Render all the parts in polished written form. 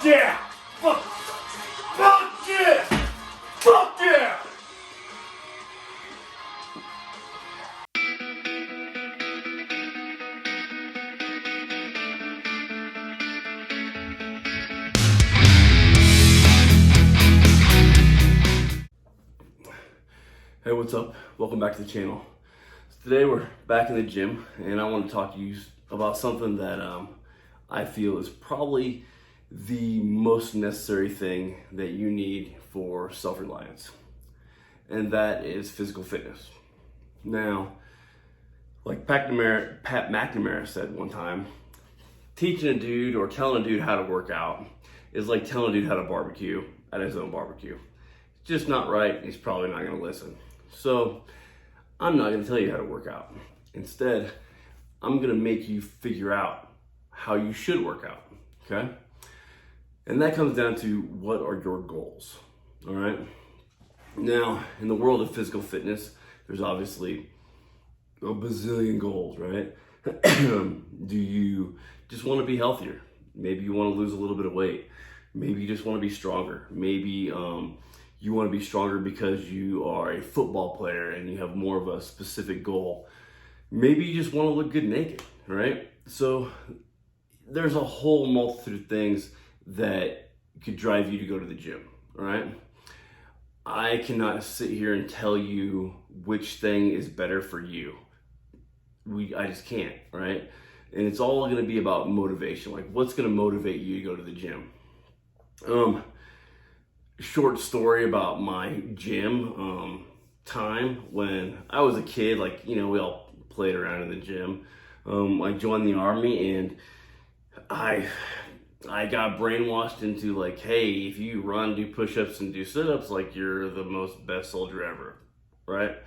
Fuck yeah! Fuck yeah! Fuck yeah! Hey, what's up? Welcome back to the channel. So today we're back in the gym and I want to talk to you about something that I feel is probably the most necessary thing that you need for self-reliance, and that is physical fitness. Now, like Pat McNamara said one time, teaching a dude or telling a dude how to work out is like telling a dude how to barbecue at his own barbecue. It's just not right. He's probably not going to listen. So I'm not going to tell you how to work out. Instead, I'm going to make you figure out how you should work out, okay? And that comes down to what are your goals, all right? Now, in the world of physical fitness, there's obviously a bazillion goals, right? Do you just want to be healthier? Maybe you want to lose a little bit of weight. Maybe you just want to be stronger. Maybe you want to be stronger because you are a football player and you have more of a specific goal. Maybe you just want to look good naked, right? So there's a whole multitude of things that could drive you to go to the gym, all right? I cannot sit here and tell you which thing is better for you. I just can't, right? And it's all going to be about motivation. Like, what's going to motivate you to go to the gym? Short story about my gym time when I was a kid. Like, you know, we all played around in the gym. I joined the Army and I got brainwashed into like, hey, if you run, do push-ups and do sit-ups, like you're the most best soldier ever, right?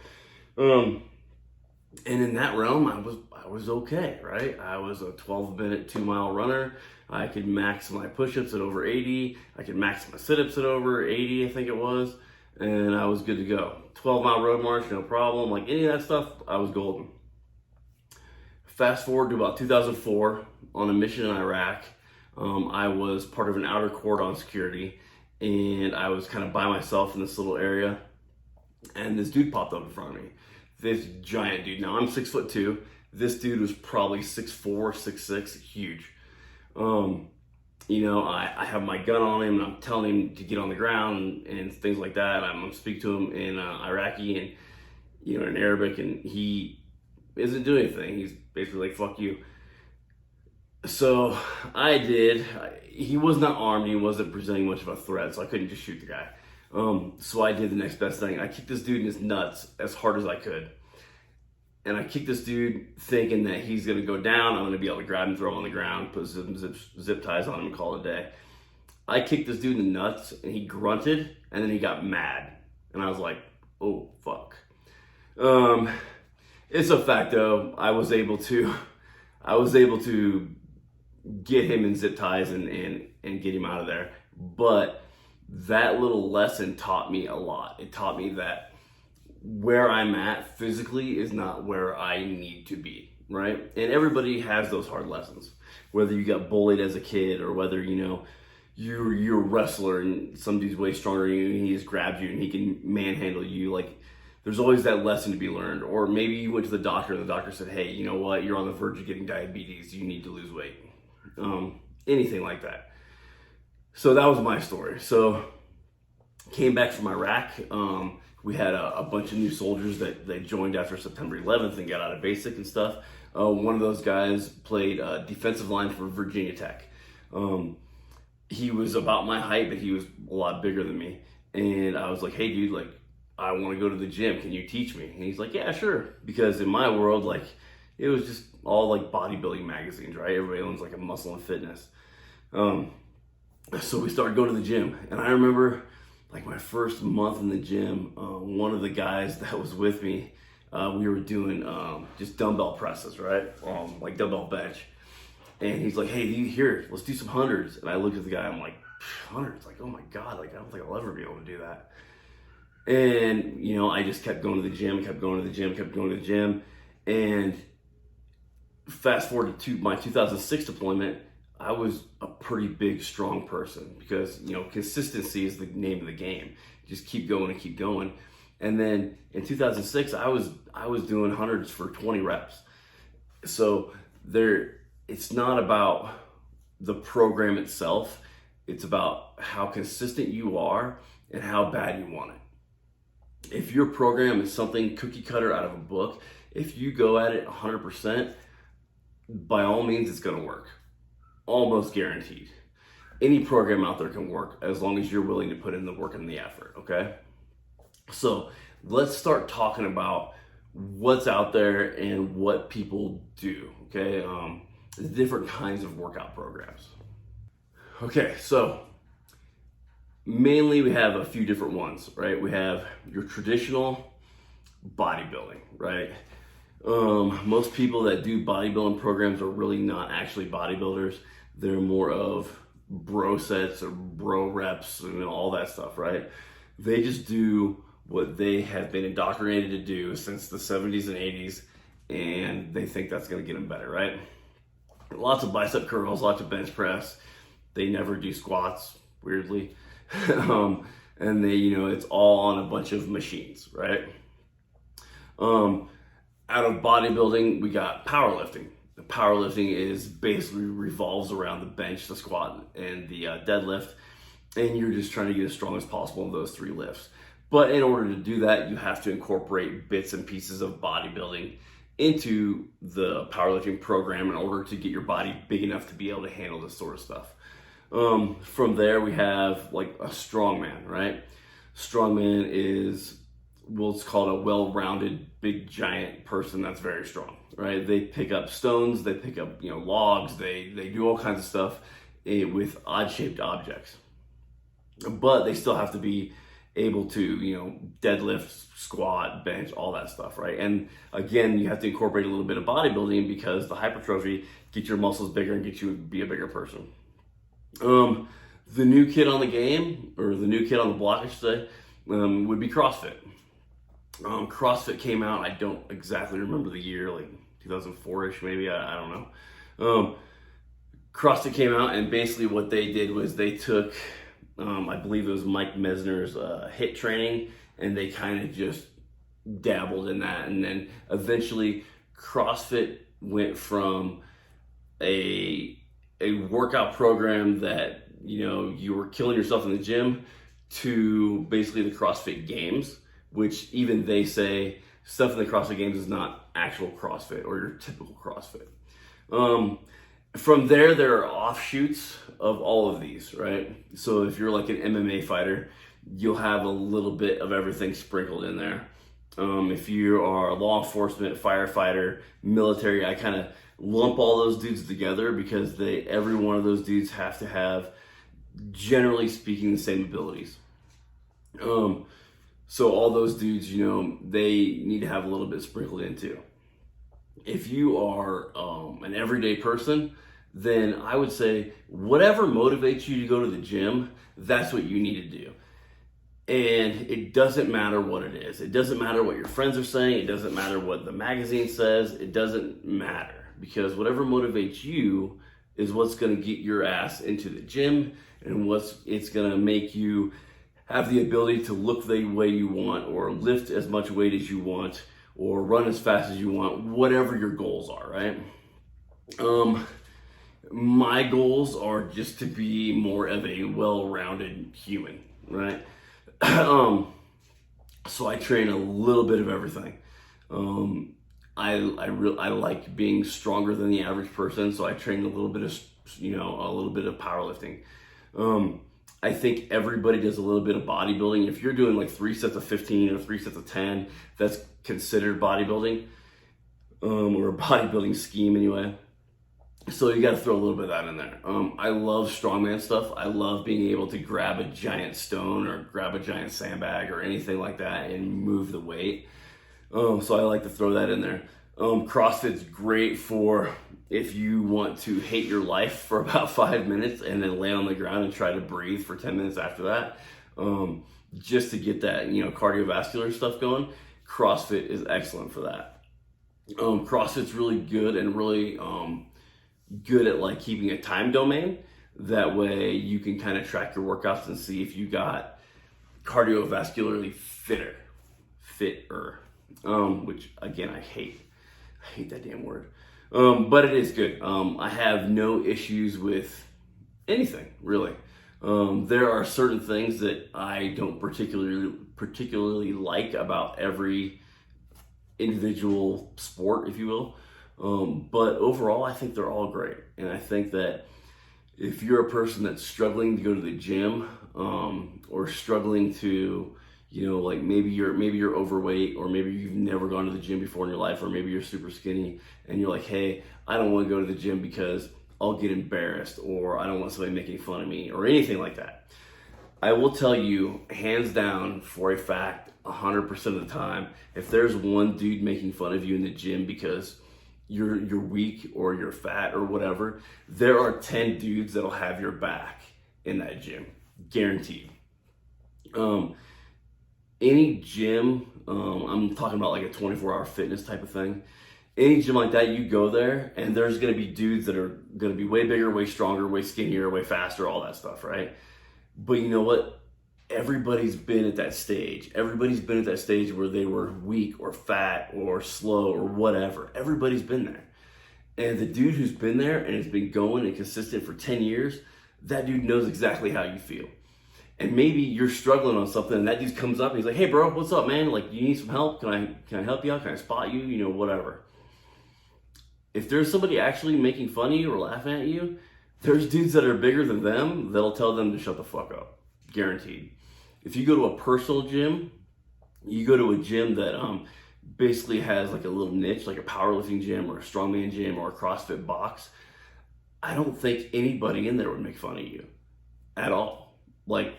And in that realm, I was okay, right? I was a 12-minute 2-mile runner. I could max my push-ups at over 80. I could max my sit-ups at over 80, I think it was. And I was good to go. 12-mile road march, no problem. Like any of that stuff, I was golden. Fast forward to about 2004, on a mission in Iraq. I was part of an outer cordon security, and I was kind of by myself in this little area. And this dude popped up in front of me. This giant dude. Now I'm 6'2". This dude was probably 6'4", 6'6", huge. You know, I have my gun on him and I'm telling him to get on the ground and things like that. I'm speaking to him in Iraqi and, you know, in Arabic, and he isn't doing anything. He's basically like, fuck you. So I did. He was not armed. He wasn't presenting much of a threat, so I couldn't just shoot the guy. So I did the next best thing. I kicked this dude in his nuts as hard as I could. And I kicked this dude thinking that he's going to go down. I'm going to be able to grab him, throw him on the ground, put some zip ties on him and call it a day. I kicked this dude in the nuts and he grunted and then he got mad. And I was like, oh, fuck. It's a fact though. I was able to get him in zip ties and get him out of there. But that little lesson taught me a lot. It taught me that where I'm at physically is not where I need to be, right? And everybody has those hard lessons. Whether you got bullied as a kid or whether, you know, you're a wrestler and some dude's way stronger than you and he just grabs you and he can manhandle you. Like, there's always that lesson to be learned. Or maybe you went to the doctor and the doctor said, hey, you know what? You're on the verge of getting diabetes. You need to lose weight. Anything like that. So that was my story. So came back from Iraq. We had a bunch of new soldiers that joined after September 11th and got out of basic and stuff. One of those guys played defensive line for Virginia Tech. He was about my height, but he was a lot bigger than me. And I was like, hey dude, like, I want to go to the gym. Can you teach me? And he's like, yeah, sure. Because in my world, like, it was just all like bodybuilding magazines, right? Everybody owns like a Muscle and Fitness. So we started going to the gym. And I remember like my first month in the gym, one of the guys that was with me, we were doing just dumbbell presses, right? Like dumbbell bench. And he's like, hey, here, let's do some hundreds. And I looked at the guy, I'm like, hundreds? Like, oh my God, like I don't think I'll ever be able to do that. And, you know, I just kept going to the gym, kept going to the gym. And fast forward to my 2006 deployment, I was a pretty big, strong person because, consistency is the name of the game. Just keep going and keep going. And then in 2006, I was doing hundreds for 20 reps. So it's not about the program itself. It's about how consistent you are and how bad you want it. If your program is something cookie cutter out of a book, if you go at it 100%, by all means, it's going to work. Almost guaranteed. Any program out there can work as long as you're willing to put in the work and the effort, okay? So let's start talking about what's out there and what people do, okay? The different kinds of workout programs. Okay, so mainly we have a few different ones, right? We have your traditional bodybuilding, right? Most people that do bodybuilding programs are really not actually bodybuilders. They're more of bro sets or bro reps and all that stuff, right? They just do what they have been indoctrinated to do since the 70s and 80s, and they think that's going to get them better, right? Lots of bicep curls, lots of bench press. They never do squats, weirdly. And they, it's all on a bunch of machines, right? Out of bodybuilding, we got powerlifting. The powerlifting is basically revolves around the bench, the squat, and the deadlift, and you're just trying to get as strong as possible in those three lifts. But in order to do that, you have to incorporate bits and pieces of bodybuilding into the powerlifting program in order to get your body big enough to be able to handle this sort of stuff. From there, we have like a strongman, right? Strongman is what's called a well-rounded, big, giant person that's very strong, right? They pick up stones, they pick up, logs, they do all kinds of stuff with odd-shaped objects. But they still have to be able to, deadlift, squat, bench, all that stuff, right? And again, you have to incorporate a little bit of bodybuilding because the hypertrophy gets your muscles bigger and gets you to be a bigger person. The new kid on the game, or the new kid on the block, I should say, would be CrossFit. CrossFit came out, I don't exactly remember the year, like 2004-ish maybe, I don't know. CrossFit came out, and basically what they did was they took, I believe it was Mike Mesner's HIIT training, and they kind of just dabbled in that. And then eventually CrossFit went from a workout program that, you were killing yourself in the gym to basically the CrossFit Games, which even they say stuff in the CrossFit Games is not actual CrossFit or your typical CrossFit. From there are offshoots of all of these, right? So if you're like an MMA fighter, you'll have a little bit of everything sprinkled in there. If you are a law enforcement, firefighter, military, I kind of lump all those dudes together because every one of those dudes have to have, generally speaking, the same abilities. So all those dudes, they need to have a little bit sprinkled in too. If you are an everyday person, then I would say whatever motivates you to go to the gym, that's what you need to do. And it doesn't matter what it is. It doesn't matter what your friends are saying. It doesn't matter what the magazine says. It doesn't matter, because whatever motivates you is what's going to get your ass into the gym, and it's going to make you have the ability to look the way you want, or lift as much weight as you want, or run as fast as you want, whatever your goals are, right? My goals are just to be more of a well-rounded human, right? So I train a little bit of everything. I like being stronger than the average person, so I train a little bit of powerlifting. I think everybody does a little bit of bodybuilding. If you're doing like 3 sets of 15 or 3 sets of 10, that's considered bodybuilding, or a bodybuilding scheme anyway. So you got to throw a little bit of that in there. I love strongman stuff. I love being able to grab a giant stone or grab a giant sandbag or anything like that and move the weight. So I like to throw that in there. CrossFit's great for if you want to hate your life for about 5 minutes and then lay on the ground and try to breathe for 10 minutes after that. Just to get that, cardiovascular stuff going. CrossFit is excellent for that. CrossFit's really good and really good at like keeping a time domain. That way you can kind of track your workouts and see if you got cardiovascularly fitter, which again, I hate that damn word. But it is good. I have no issues with anything really. There are certain things that I don't particularly like about every individual sport, if you will. But overall, I think they're all great. And I think that if you're a person that's struggling to go to the gym, or struggling to, like maybe you're overweight, or maybe you've never gone to the gym before in your life, or maybe you're super skinny and you're like, hey, I don't want to go to the gym because I'll get embarrassed, or I don't want somebody making fun of me, or anything like that. I will tell you, hands down, for a fact, 100% of the time, if there's one dude making fun of you in the gym because you're weak or you're fat or whatever, there are 10 dudes that'll have your back in that gym, guaranteed. Any gym, I'm talking about like a 24-hour fitness type of thing. Any gym like that, you go there and there's gonna be dudes that are gonna be way bigger, way stronger, way skinnier, way faster, all that stuff, right? But you know what? Everybody's been at that stage. Everybody's been at that stage where they were weak or fat or slow or whatever. Everybody's been there. And the dude who's been there and has been going and consistent for 10 years, that dude knows exactly how you feel. And maybe you're struggling on something and that dude comes up and he's like, hey bro, what's up, man? Like, you need some help? Can I help you out? Can I spot you? Whatever. If there's somebody actually making fun of you or laughing at you, there's dudes that are bigger than them that'll tell them to shut the fuck up. Guaranteed. If you go to a personal gym, you go to a gym that basically has like a little niche, like a powerlifting gym or a strongman gym or a CrossFit box, I don't think anybody in there would make fun of you at all. Like,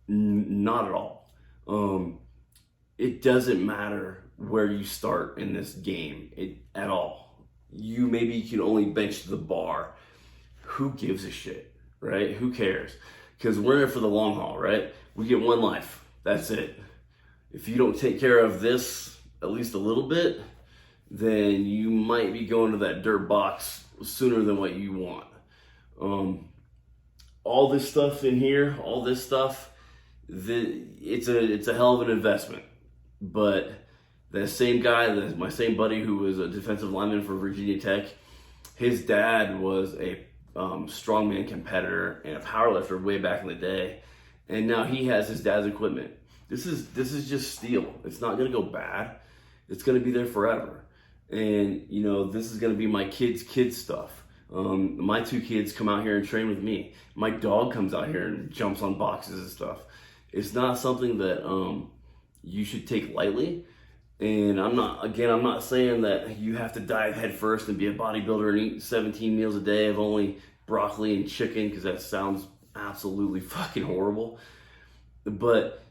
not at all. It doesn't matter where you start in this game at all. You maybe can only bench the bar. Who gives a shit, right? Who cares? Because we're in it for the long haul, right? We get one life. That's it. If you don't take care of this at least a little bit, then you might be going to that dirt box sooner than what you want. All this stuff in here, all this stuff, it's a hell of an investment. But that same guy, my same buddy who was a defensive lineman for Virginia Tech, his dad was a strongman competitor and a powerlifter way back in the day, and now he has his dad's equipment. This is just steel. It's not gonna go bad. It's gonna be there forever. And this is gonna be my kids stuff. My two kids come out here and train with me. My dog comes out here and jumps on boxes and stuff. It's not something that you should take lightly. And I'm not saying that you have to dive head first and be a bodybuilder and eat 17 meals a day of only broccoli and chicken, because that sounds absolutely fucking horrible. But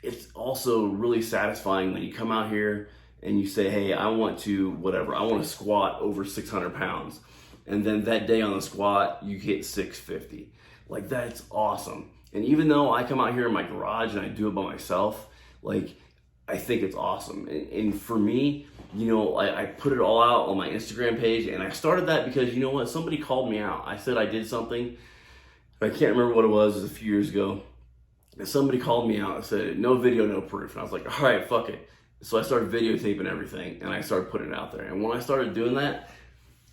it's also really satisfying when you come out here and you say, hey, I want to squat over 600 pounds. And then that day on the squat, you hit 650. Like, that's awesome. And even though I come out here in my garage and I do it by myself, like, I think it's awesome. And for me, I put it all out on my Instagram page, and I started that because, somebody called me out. I said I did something. I can't remember what it was a few years ago. And somebody called me out and said, no video, no proof. And I was like, all right, fuck it. So I started videotaping everything, and I started putting it out there. And when I started doing that,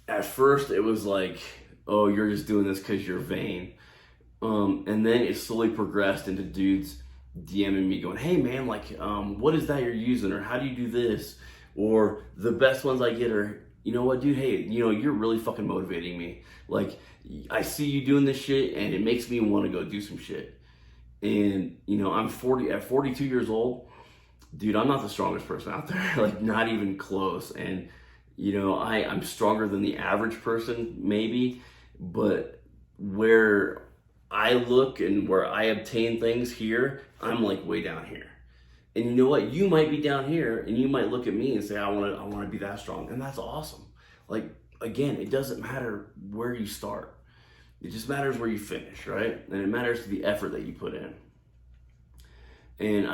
at first it was like, oh, you're just doing this because you're vain. And then it slowly progressed into dudes DMing me going, hey man, like, what is that you're using? Or how do you do this? Or the best ones I get are, you know what, dude, hey, you're really fucking motivating me. Like, I see you doing this shit and it makes me want to go do some shit. And, I'm 42 years old, dude, I'm not the strongest person out there, like, not even close. And, I'm stronger than the average person, maybe, but where I look and where I obtain things here, I'm like way down here. And you know what? You might be down here and you might look at me and say, I want to be that strong. And that's awesome. Like, again, it doesn't matter where you start. It just matters where you finish, right? And it matters the effort that you put in. And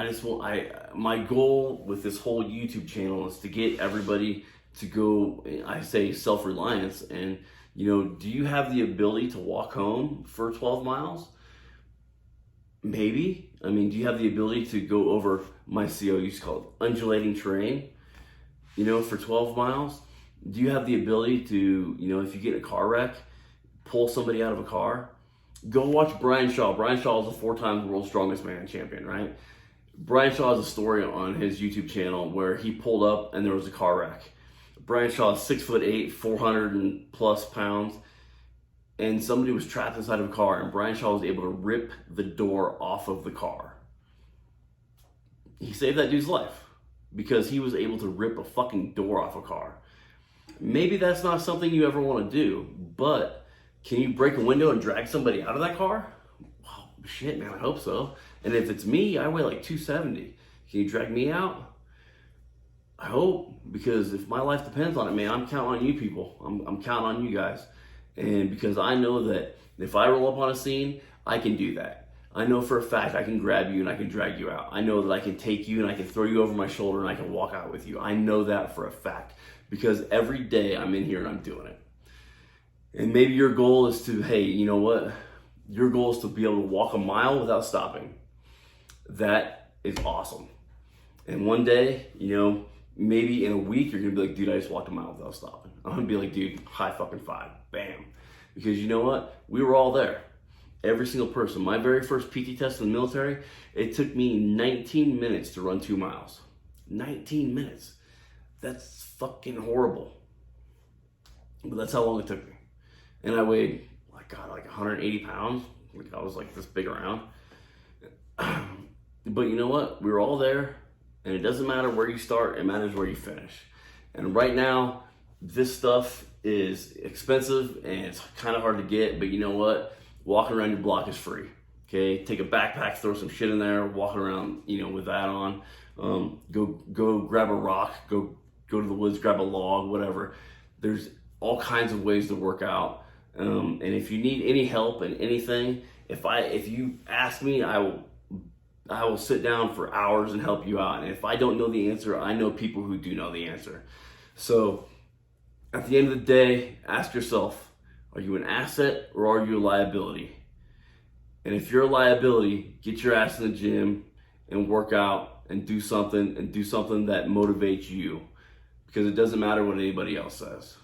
my goal with this whole YouTube channel is to get everybody to go, I say self-reliance, and Do you have the ability to walk home for 12 miles? Maybe. I mean, do you have the ability to go over my CO used to call it undulating terrain, for 12 miles? Do you have the ability to, if you get in a car wreck, pull somebody out of a car? Go watch Brian Shaw. Brian Shaw is a 4-time world's strongest man champion, right? Brian Shaw has a story on his YouTube channel where he pulled up and there was a car wreck. Brian Shaw is 6'8", 400 and plus pounds, and somebody was trapped inside of a car, and Brian Shaw was able to rip the door off of the car. He saved that dude's life because he was able to rip a fucking door off a car. Maybe that's not something you ever want to do, but can you break a window and drag somebody out of that car? Well, shit, man, I hope so. And if it's me, I weigh like 270. Can you drag me out? I hope, because if my life depends on it, man, I'm counting on you people. I'm counting on you guys. And because I know that if I roll up on a scene, I can do that. I know for a fact I can grab you and I can drag you out. I know that I can take you and I can throw you over my shoulder and I can walk out with you. I know that for a fact because every day I'm in here and I'm doing it. And maybe your goal is to, hey, you know what? Your goal is to be able to walk a mile without stopping. That is awesome. And one day, maybe in a week, you're gonna be like, dude, I just walked a mile without stopping. I'm gonna be like, dude, high fucking five, bam. Because you know what? We were all there. Every single person. My very first PT test in the military, it took me 19 minutes to run 2 miles. 19 minutes. That's fucking horrible. But that's how long it took me. And I weighed, like 180 pounds. Like I was like this big around. But you know what? We were all there. And it doesn't matter where you start, it matters where you finish. And right now, this stuff is expensive and it's kind of hard to get, but you know what? Walking around your block is free. Okay, take a backpack, throw some shit in there, walking around, with that on. Go grab a rock, go to the woods, grab a log, whatever. There's all kinds of ways to work out. And if you need any help in anything, if you ask me, I will sit down for hours and help you out. And if I don't know the answer, I know people who do know the answer. So at the end of the day, ask yourself, are you an asset or are you a liability? And if you're a liability, get your ass in the gym and work out and do something that motivates you, because it doesn't matter what anybody else says.